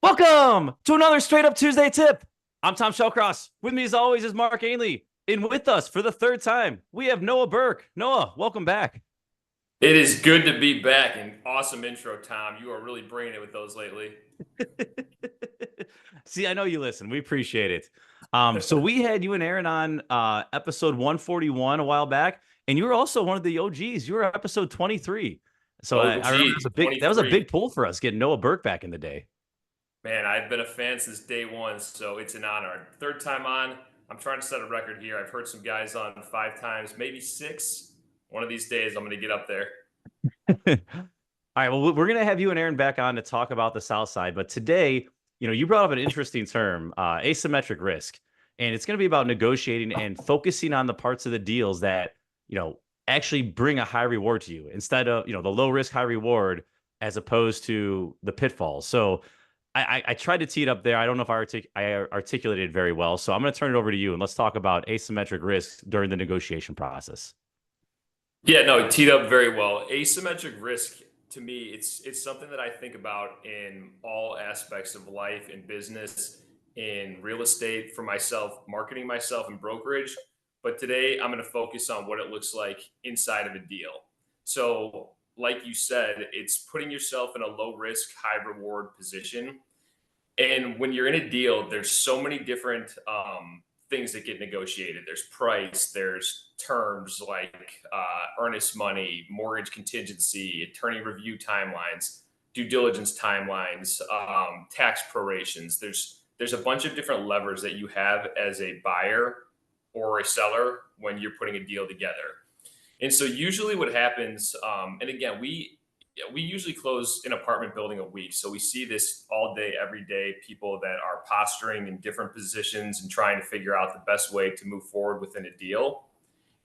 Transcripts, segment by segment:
Welcome to another Straight Up Tuesday tip. I'm 𝗤𝗁𝗁𝗁𝗁. With me as always is Mark Ainley. And with us for the third time, we have Noah Birk. Noah, welcome back. It is good to be back and awesome intro, Tom. You are really bringing it with those lately. See, I know you listen. We appreciate it. So we had you and Aaron on episode 141 a while back, and you were also one of the OGs. You were episode 23. So I remember OG that was a 23. big pull for us getting Noah Birk back in the day. Man, I've been a fan since day one, so it's an honor. Third time on. I'm trying to set a record here. I've heard some guys on 5 times, maybe 6. One of these days, I'm going to get up there. All right, well, we're going to have you and Aaron back on to talk about the South Side. But today, you brought up an interesting term, asymmetric risk. And it's going to be about negotiating and focusing on the parts of the deals that, actually bring a high reward to you instead of, the low risk, high reward, as opposed to the pitfalls. So I tried to tee it up there. I don't know if I articulated it very well. So I'm going to turn it over to you and let's talk about asymmetric risk during the negotiation process. Yeah, no, it teed up very well. Asymmetric risk to me, it's something that I think about in all aspects of life and business, in real estate for myself, marketing myself and brokerage. But today I'm going to focus on what it looks like inside of a deal. So, like you said, it's putting yourself in a low risk, high reward position. And when you're in a deal, there's so many different things that get negotiated. There's price, there's terms like earnest money, mortgage contingency, attorney review timelines, due diligence timelines, tax prorations. There's a bunch of different levers that you have as a buyer or a seller when you're putting a deal together. And so usually what happens, and again, we usually close an apartment building a week. So we see this all day, every day, people that are posturing in different positions and trying to figure out the best way to move forward within a deal.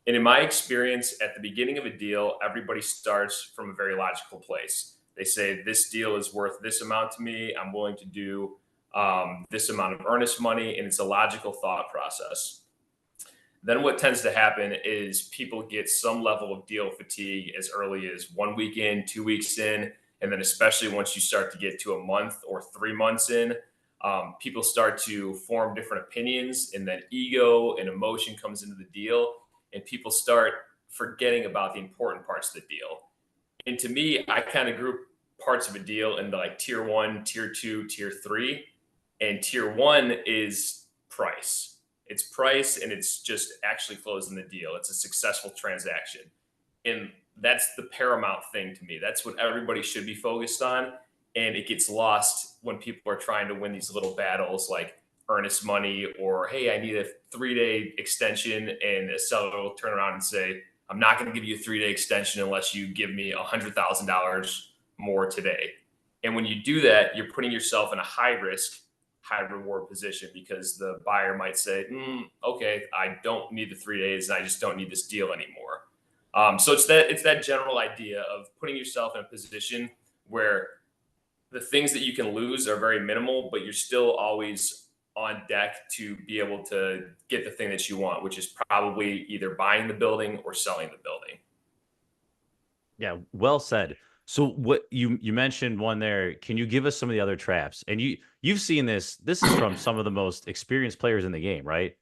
And in my experience, at the beginning of a deal, everybody starts from a very logical place. They say, this deal is worth this amount to me. I'm willing to do this amount of earnest money. And it's a logical thought process. Then what tends to happen is people get some level of deal fatigue as early as 1 week in, 2 weeks in, and then especially once you start to get to a month or 3 months in, people start to form different opinions, and then ego and emotion comes into the deal, and people start forgetting about the important parts of the deal. And to me, I kind of group parts of a deal into like tier one, tier two, tier three, and tier one is price. It's price and it's just actually closing the deal. It's a successful transaction. And that's the paramount thing to me. That's what everybody should be focused on. And it gets lost when people are trying to win these little battles like earnest money or, hey, I need a 3-day extension. And a seller will turn around and say, I'm not going to give you a 3-day extension unless you give me $100,000 more today. And when you do that, you're putting yourself in a high risk, high reward position because the buyer might say, okay, I don't need the 3 days and I just don't need this deal anymore. So it's that general idea of putting yourself in a position where the things that you can lose are very minimal, but you're still always on deck to be able to get the thing that you want, which is probably either buying the building or selling the building. Yeah, well said. So what you mentioned one there, can you give us some of the other traps? And you've seen this. This is from some of the most experienced players in the game, right?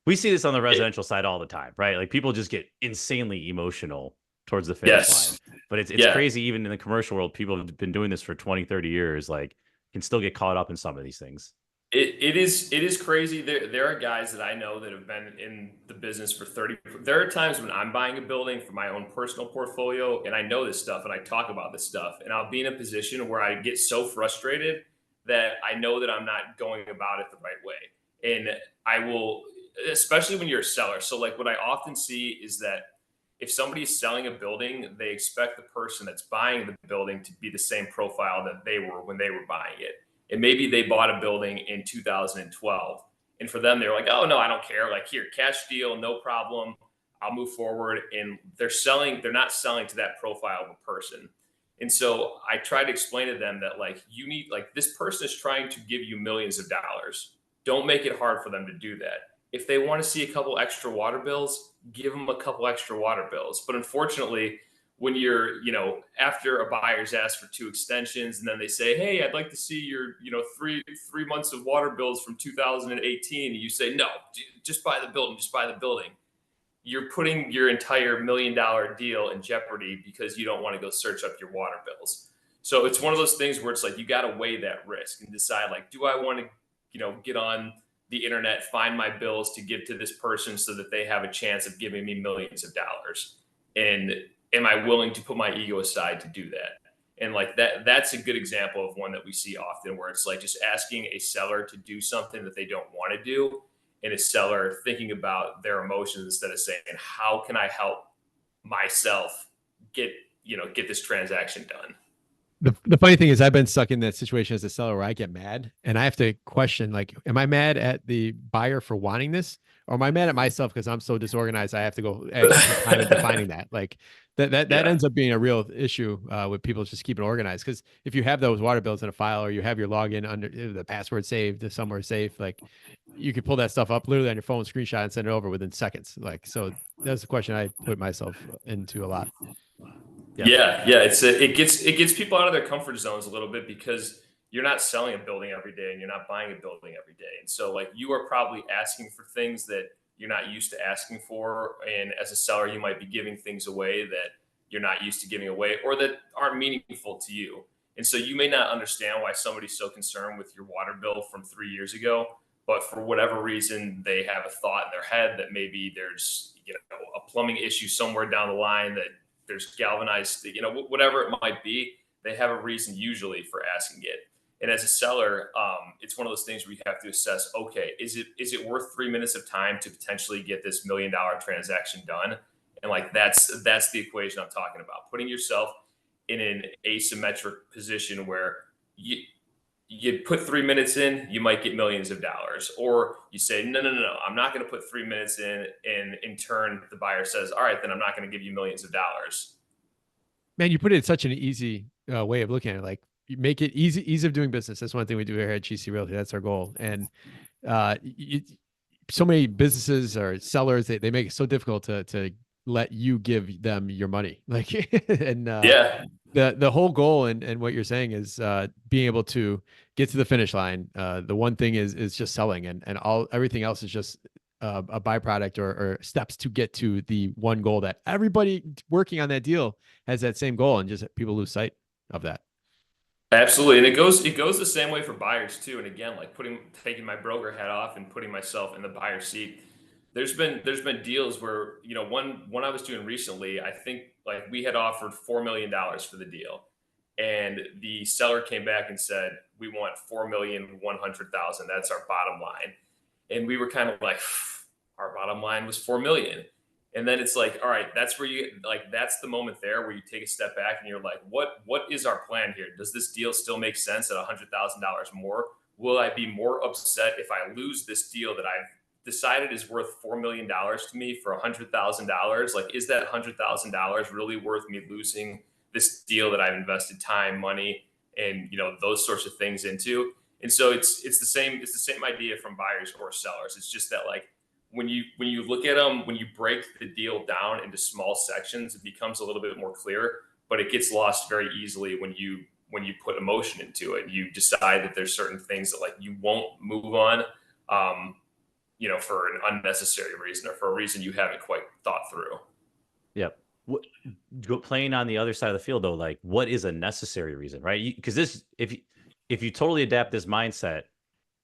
We see this on the residential side all the time, right? Like people just get insanely emotional towards the finish line. Yes. But it's Yeah. crazy even in the commercial world, people have been doing this for 20, 30 years, like can still get caught up in some of these things. It is crazy. There are guys that I know that have been in the business for 30. There are times when I'm buying a building for my own personal portfolio and I know this stuff and I talk about this stuff and I'll be in a position where I get so frustrated that I know that I'm not going about it the right way. And I will, especially when you're a seller. So like what I often see is that if somebody's selling a building, they expect the person that's buying the building to be the same profile that they were when they were buying it. And maybe they bought a building in 2012. And for them, they're like, oh, no, I don't care. Like, here, cash deal, no problem. I'll move forward. And they're not selling to that profile of a person. And so I try to explain to them that, like, this person is trying to give you millions of dollars. Don't make it hard for them to do that. If they want to see a couple extra water bills, give them a couple extra water bills. But unfortunately, when you're, after a buyer's asked for 2 extensions, and then they say, hey, I'd like to see your, three months of water bills from 2018. And you say, no, just buy the building, just buy the building. You're putting your entire $1 million deal in jeopardy because you don't want to go search up your water bills. So it's one of those things where it's like, you got to weigh that risk and decide, like, do I want to, get on the internet, find my bills to give to this person so that they have a chance of giving me millions of dollars? And am I willing to put my ego aside to do that? And like that's a good example of one that we see often, where it's like just asking a seller to do something that they don't want to do, and a seller thinking about their emotions instead of saying, how can I help myself get this transaction done? The funny thing is, I've been stuck in that situation as a seller where I get mad and I have to question, like, am I mad at the buyer for wanting this, or am I mad at myself because I'm so disorganized? I have to go actually spend time in defining that. Like that ends up being a real issue with people just keeping organized. Because if you have those water bills in a file, or you have your login under the password saved somewhere safe, like you could pull that stuff up literally on your phone, screenshot, and send it over within seconds. Like, so that's the question I put myself into a lot. Yeah. It gets people out of their comfort zones a little bit, because you're not selling a building every day and you're not buying a building every day. And so like, you are probably asking for things that you're not used to asking for. And as a seller, you might be giving things away that you're not used to giving away, or that aren't meaningful to you. And so you may not understand why somebody's so concerned with your water bill from 3 years ago, but for whatever reason, they have a thought in their head that maybe there's, a plumbing issue somewhere down the line, that there's galvanized, whatever it might be. They have a reason usually for asking it. And as a seller, it's one of those things where you have to assess, okay, is it worth 3 minutes of time to potentially get this $1 million transaction done? And like, that's the equation I'm talking about. Putting yourself in an asymmetric position where you put 3 minutes in, you might get millions of dollars. Or you say, no, I'm not going to put 3 minutes in. And in turn, the buyer says, all right, then I'm not going to give you millions of dollars. Man, you put it in such an easy way of looking at it. Like, you make it ease of doing business. That's one thing we do here at 𝗖𝗃𝗃. That's our goal. And so many businesses or sellers, they make it so difficult to let you give them your money. Like, and the whole goal and what you're saying is being able to get to the finish line. The one thing is just selling, and everything else is just a byproduct or steps to get to the one goal that everybody working on that deal has, that same goal, and just people lose sight of that. Absolutely. And it goes the same way for buyers too. And again, like taking my broker hat off and putting myself in the buyer's seat. There's been deals where, one I was doing recently, I think like we had offered $4 million for the deal, and the seller came back and said, we want $4,100,000. That's our bottom line. And we were kind of like, our bottom line was 4 million. And then it's like, all right, that's where that's the moment there where you take a step back and you're like, what is our plan here? Does this deal still make sense at $100,000 more? Will I be more upset if I lose this deal that I've decided is worth $4 million to me for $100,000? Like, is that $100,000 really worth me losing this deal that I've invested time, money, and those sorts of things into? And so it's the same idea from buyers or sellers. It's just that, like, when you look at them, when you break the deal down into small sections, it becomes a little bit more clear, but it gets lost very easily when you put emotion into it. You decide that there's certain things that like you won't move on, for an unnecessary reason, or for a reason you haven't quite thought through. Yep. Playing on the other side of the field though, like, what is a necessary reason, right? Because if you totally adapt this mindset,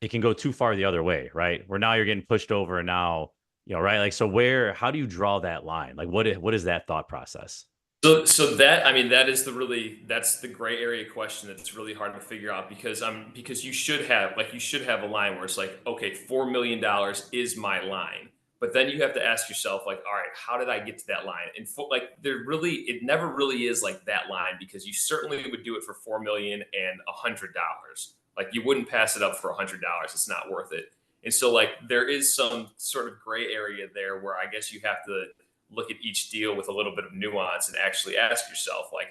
it can go too far the other way, right? Where now you're getting pushed over, and now, right? Like, so how do you draw that line? Like, what is that thought process? So that's the gray area question that's really hard to figure out, because you should have a line where it's like, okay, $4 million is my line. But then you have to ask yourself, like, all right, how did I get to that line? And it never really is like that line, because you certainly would do it for $4 million and $100. Like, you wouldn't pass it up for $100. It's not worth it. And so like, there is some sort of gray area there where I guess you have to look at each deal with a little bit of nuance and actually ask yourself, like,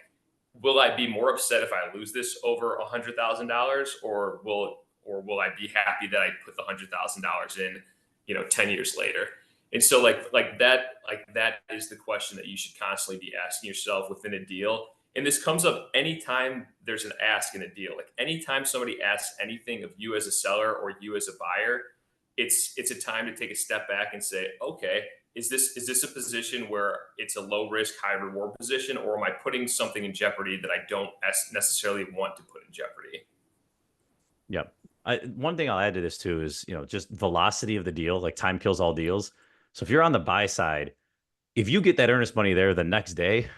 will I be more upset if I lose this over $100,000, or will I be happy that I put the $100,000 in, 10 years later? And so that is the question that you should constantly be asking yourself within a deal. And this comes up anytime there's an ask in a deal. Like anytime somebody asks anything of you as a seller or you as a buyer, it's a time to take a step back and say, okay, is this a position where it's a low risk, high reward position, or am I putting something in jeopardy that I don't necessarily want to put in jeopardy? Yep. One thing I'll add to this too is, just velocity of the deal, like time kills all deals. So if you're on the buy side, if you get that earnest money there the next day,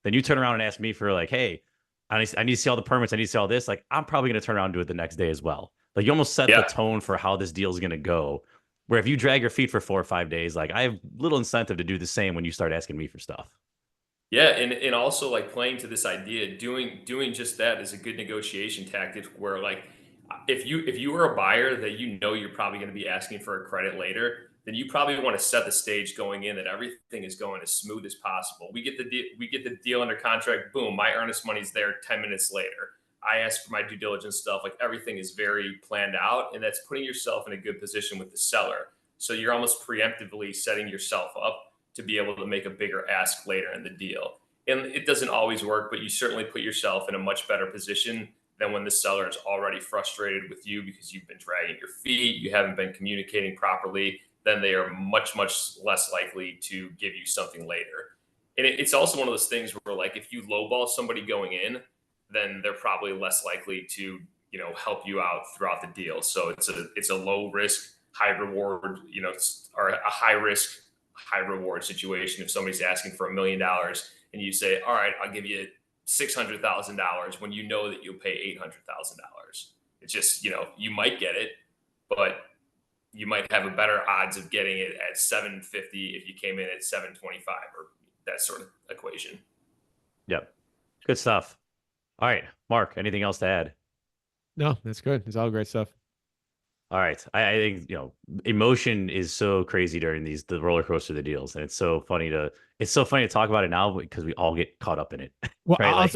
then you turn around and ask me for like, hey, I need to see all the permits. I need to see all this. Like, I'm probably going to turn around and do it the next day as well. Like, you almost set the tone for how this deal is going to go. Where if you drag your feet for 4 or 5 days, like I have little incentive to do the same when you start asking me for stuff. Yeah, and also like playing to this idea, doing just that is a good negotiation tactic. Where like if you were a buyer that you're probably going to be asking for a credit later, then you probably want to set the stage going in that everything is going as smooth as possible. We get the deal under contract, boom, my earnest money's there 10 minutes later. I ask for my due diligence stuff, like everything is very planned out, and that's putting yourself in a good position with the seller. So you're almost preemptively setting yourself up to be able to make a bigger ask later in the deal. And it doesn't always work, but you certainly put yourself in a much better position than when the seller is already frustrated with you because you've been dragging your feet, you haven't been communicating properly. Then they are much, much less likely to give you something later. And it's also one of those things where like, if you lowball somebody going in, then they're probably less likely to, help you out throughout the deal. So it's a low risk, high reward, or a high risk, high reward situation. If somebody's asking for $1 million and you say, all right, I'll give you $600,000 when you know that you'll pay $800,000. It's just, you might get it, but you might have a better odds of getting it at 750 if you came in at 725 or that sort of equation. Yep. Good stuff. All right, Mark, anything else to add? No, that's good. It's all great stuff. All right. I think, emotion is so crazy during the roller coaster of the deals. And it's so funny to talk about it now because we all get caught up in it. Well, right?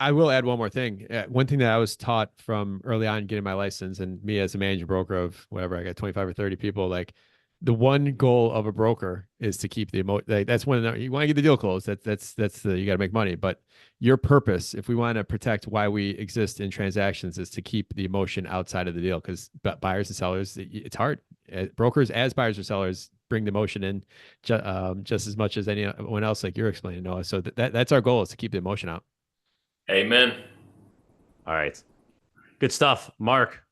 I will add one more thing. One thing that I was taught from early on getting my license, and me as a manager broker of whatever, I got 25 or 30 people, like the one goal of a broker is to keep the that's when you want to get the deal closed. That's you got to make money. But your purpose, if we want to protect why we exist in transactions, is to keep the emotion outside of the deal, because buyers and sellers, it's hard. Brokers, as buyers or sellers, bring the emotion in just as much as anyone else, like you're explaining, Noah. So that's our goal, is to keep the emotion out. Amen. All right. Good stuff. Mark,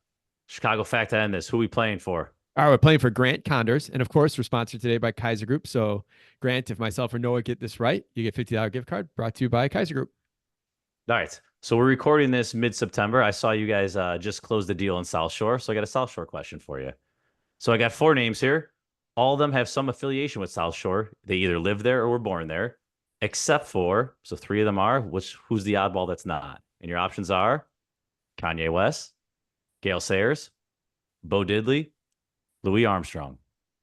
Chicago fact to end this. Who are we playing for? All right, we're playing for Grant Condors. And of course, we're sponsored today by Kiser Group. So Grant, if myself or Noah get this right, you get $50 gift card brought to you by Kiser Group. All right. So we're recording this mid-September. I saw you guys just closed the deal in South Shore. So I got a South Shore question for you. So I got 4 names here. All of them have some affiliation with South Shore. They either live there or were born there, except for, so 3 of them are, who's the oddball that's not? And your options are Kanye West, Gale Sayers, Bo Diddley, Louis Armstrong.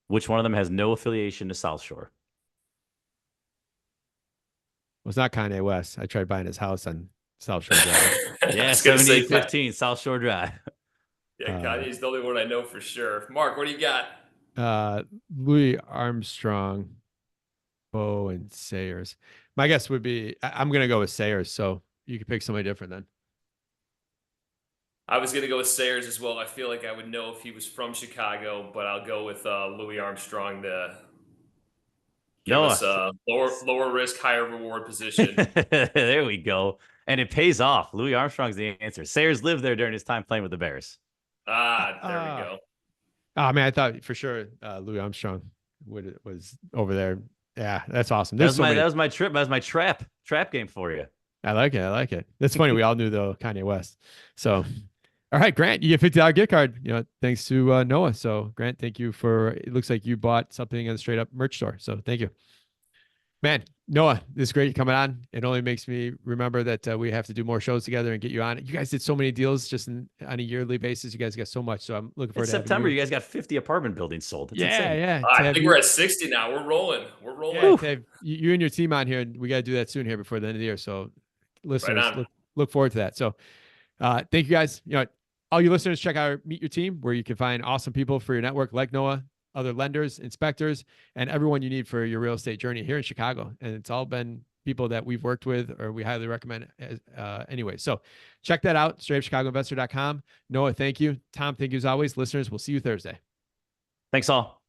Which one of them has no affiliation to South Shore? Well, it's not Kanye West. I tried buying his house on South Shore Drive. Yeah, 7815 South Shore Drive. Yeah, Kanye's the only one I know for sure. Mark, what do you got? Louis Armstrong, Bo, and Sayers. My guess would be, I'm going to go with Sayers. So you could pick somebody different then. I was going to go with Sayers as well. I feel like I would know if he was from Chicago, but I'll go with Louis Armstrong to give us a lower risk, higher reward position. There we go. And it pays off. Louis Armstrong's the answer. Sayers lived there during his time playing with the Bears. There we go. Oh, man, I thought for sure Louis Armstrong was over there. Yeah, that's awesome. That was my trip. That was my trap game for you. I like it. That's funny. We all knew though Kanye West. So, all right, Grant, you get $50 gift card. Thanks to Noah. So, Grant, thank you it looks like you bought something at a straight up merch store. So, thank you, man. Noah, this is great coming on. It only makes me remember that we have to do more shows together and get you on. You guys did so many deals just on a yearly basis. You guys got so much. So, I'm looking forward to September. You guys got 50 apartment buildings sold. That's insane. Yeah. I think we're at 60 now. We're rolling. Yeah, you and your team on here. We got to do that soon here before the end of the year. So, listeners, look forward to that. So, thank you guys. All you listeners, check out Meet Your Team, where you can find awesome people for your network like Noah, other lenders, inspectors, and everyone you need for your real estate journey here in Chicago. And it's all been people that we've worked with or we highly recommend anyway. So check that out, straightupchicagoinvestor.com. Noah, thank you. Tom, thank you as always. Listeners, we'll see you Thursday. Thanks all.